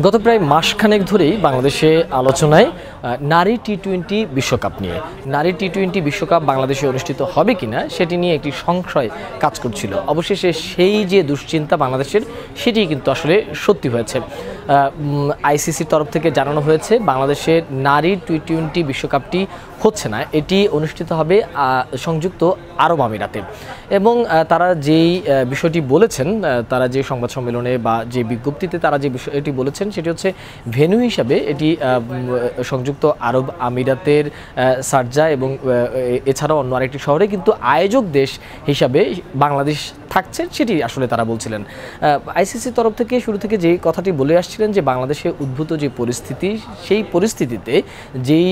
গত প্রায় মাসখানেক ধরেই বাংলাদেশে আলোচনায় নারী টি-20 বিশ্বকাপ নিয়ে। নারী টি-20 বিশ্বকাপ বাংলাদেশে অনুষ্ঠিত হবে কিনা সেটি নিয়ে একটি সংশয় কাজ করছিল। অবশেষে সেই যে দুশ্চিন্তা বাংলাদেশের, সেটি কিন্তু আসলে সত্যি হয়েছে। আইসিসির তরফ থেকে জানানো হয়েছে বাংলাদেশের নারী টি-20 বিশ্বকাপটি হচ্ছে না, এটি অনুষ্ঠিত হবে সংযুক্ত আরব আমিরাতে। এবং তারা যেই বিষয়টি বলেছেন, তারা যে সংবাদ সম্মেলনে বা যে বিজ্ঞপ্তিতে তারা যে বিষয়টি বলেছেন সেটি হচ্ছে ভেন্যু হিসাবে এটি সংযুক্ত আরব আমিরাতের শারজা এবং এছাড়াও অন্য আরেকটি শহরে, কিন্তু আয়োজক দেশ হিসাবে বাংলাদেশ থাকছে, সেটি আসলে তারা বলছিলেন। আইসিসির তরফ থেকে শুরু থেকে যেই কথাটি বলে আসছিলেন যে বাংলাদেশে উদ্ভূত যে পরিস্থিতি, সেই পরিস্থিতিতে যেই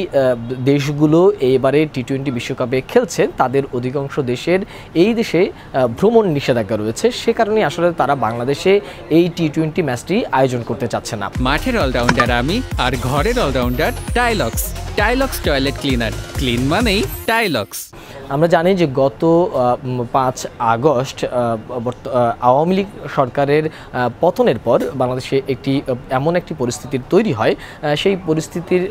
দেশগুলো এবারে টি-20 বিশ্বকাপে খেলছে তাদের অধিকাংশ দেশের এই দেশে ভ্রমণ নিষেধাজ্ঞা রয়েছে। সে কারণে আসলে তারা বাংলাদেশে এই টি-20 ম্যাচটি আয়োজন করতে চাচ্ছে না। মাঠের অলরাউন্ডার আমি, আর ঘরের allrounder Tylox. Tylox toilet cleaner, clean মানেই টাইলক্স। আমরা জানি যে গত 5 আগস্ট আওয়ামী লীগ সরকারের পতনের পর বাংলাদেশে এমন একটি পরিস্থিতির তৈরি হয়। সেই পরিস্থিতির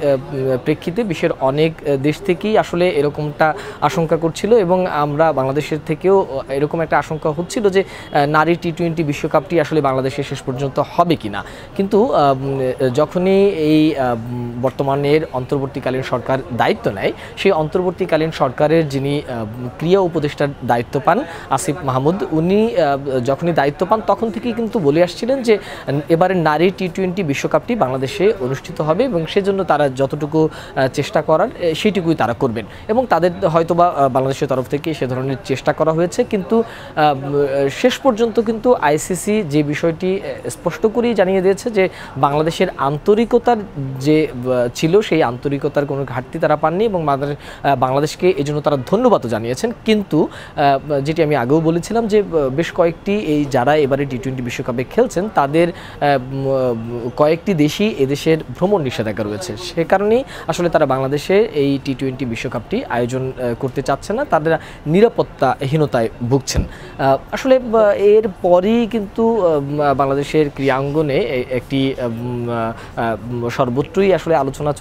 প্রেক্ষিতে বিশ্বের অনেক দেশ থেকেই আসলে এরকমটা আশঙ্কা করছিল, এবং আমরা বাংলাদেশের থেকেও এরকম একটা আশঙ্কা হচ্ছিল যে নারী টি-20 বিশ্বকাপটি আসলে বাংলাদেশে শেষ পর্যন্ত হবে কিনা। কিন্তু যখনই এই বর্তমানের অন্তর্বর্তীকালীন সরকার দায়িত্ব নেয়, সেই অন্তর্বর্তীকালীন সরকারের যিনি ক্রিয়া উপদেষ্টার দায়িত্ব পান আসিফ মাহমুদ, উনি যখনই দায়িত্ব পান তখন থেকেই কিন্তু বলে আসছিলেন যে এবারে নারী টি-20 বিশ্বকাপটি বাংলাদেশে অনুষ্ঠিত হবে, এবং সেজন্য তারা যতটুকু চেষ্টা করার সেইটুকুই তারা করবেন, এবং তাদের হয়তোবা বাংলাদেশের তরফ থেকে সে ধরনের চেষ্টা করা হয়েছে। কিন্তু শেষ পর্যন্ত কিন্তু আইসিসি যে বিষয়টি স্পষ্ট করেই জানিয়ে দিয়েছে যে বাংলাদেশের আন্তরিকতার যে ছিল সেই আন্তরিকতার কোনো ঘাটতি তারা পাননি, এবং বাংলাদেশকে এজন্য তারা ধন্যবাদও জানিয়েছেন। কিন্তু যেটি আমি আগেও বলেছিলাম যে বেশ কয়েকটি যারা এবারে টি-20 বিশ্বকাপে খেলছেন তাদের কয়েকটি দেশই এদেশের ভ্রমণ নিষেধাজ্ঞা রয়েছে। সে কারণেই আসলে তারা বাংলাদেশে এই টি-20 বিশ্বকাপটি আয়োজন করতে চাচ্ছে না, তাদের নিরাপত্তাহীনতায় ভুগছেন। আসলে এর পরই কিন্তু বাংলাদেশের ক্রীড়াঙ্গনে একটি সর্বত্রই আসলে আলোচনা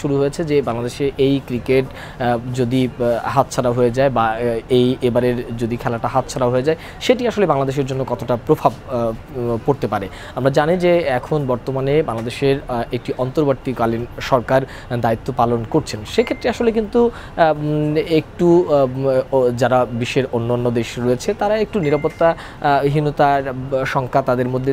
শুরু হয়েছে যে বাংলাদেশে এই ক্রিকেট যদি হাতছাড়া হয়ে যায় বা এবারের যদি খেলাটা হাতছাড়া হয়ে যায়, সেটি আসলে বাংলাদেশের জন্য কতটা প্রভাব পড়তে পারে। আমরা জানি যে এখন বর্তমানে বাংলাদেশের একটি অন্তর্বর্তীকালীন সরকার দায়িত্ব পালন করছেন। সেক্ষেত্রে আসলে কিন্তু একটু যারা বিশ্বের অন্যান্য দেশ রয়েছে তারা একটু নিরাপত্তাহীনতার শঙ্কা তাদের মধ্যে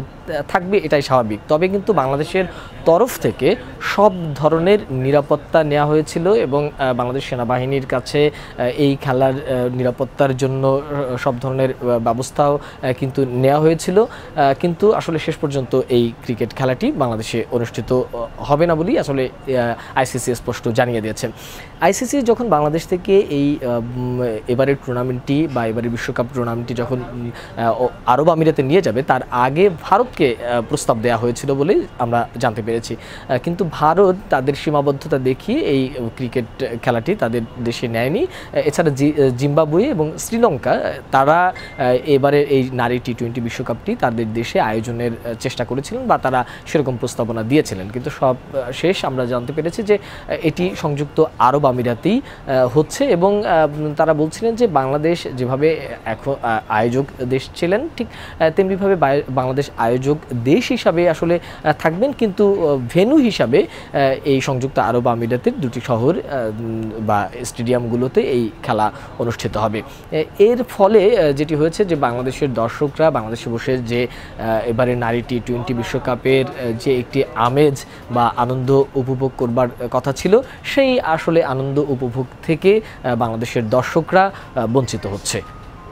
থাকবে, এটাই স্বাভাবিক। তবে কিন্তু বাংলাদেশের তরফ থেকে সব ধরনের নিরাপত্তা নেওয়া হয়েছিল, এবং বাংলাদেশ সেনাবাহিনীর কাছে এই খেলার নিরাপত্তার জন্য সব ধরনের ব্যবস্থাও কিন্তু নেওয়া হয়েছিল। কিন্তু আসলে শেষ পর্যন্ত এই ক্রিকেট খেলাটি বাংলাদেশে অনুষ্ঠিত হবে না বলেই আসলে আইসিসি স্পষ্ট জানিয়ে দিয়েছে। আইসিসি যখন বাংলাদেশ থেকে এই এবারের টুর্নামেন্টটি বা এবারের বিশ্বকাপ টুর্নামেন্টটি যখন আরব আমিরাতে নিয়ে যাবে, তার আগে ভারতকে প্রস্তাব দেওয়া হয়েছিল বলে আমরা জানতে পেরেছি। কিন্তু ভারত তাদের সীমাবদ্ধতা দেখিয়ে এই ক্রিকেট খেলাটি তাদের দেশে নেয়নি। এছাড়া জিম্বাবুয়ে এবং শ্রীলঙ্কা তারা এবারে এই নারী টি-20 বিশ্বকাপটি তাদের দেশে আয়োজনের চেষ্টা করেছিলেন বা তারা সেরকম প্রস্তাবনা দিয়েছিলেন, কিন্তু সব শেষ আমরা জানতে পেরেছি যে এটি সংযুক্ত আরব আমিরাতেই হচ্ছে। এবং তারা বলছিলেন যে বাংলাদেশ যেভাবে এখন আয়োজক দেশ ছিলেন, ঠিক তেমনিভাবে বাংলাদেশ আয়োজক দেশ হিসাবে আসলে থাকবেন, কিন্তু ভেন্যু হিসাবে এই সংযুক্ত আরব আমিরাতের দুটি শহর বা স্টেডিয়ামগুলোতে এই খেলা অনুষ্ঠিত হবে। এর ফলে যেটি হয়েছে যে বাংলাদেশের দর্শকরা বাংলাদেশে বসে যে এবারে নারী টি-20 বিশ্বকাপের যে একটি আমেজ বা আনন্দ উপভোগ করবার কথা ছিল, সেই আসলে আনন্দ উপভোগ থেকে বাংলাদেশের দর্শকরা বঞ্চিত হচ্ছে।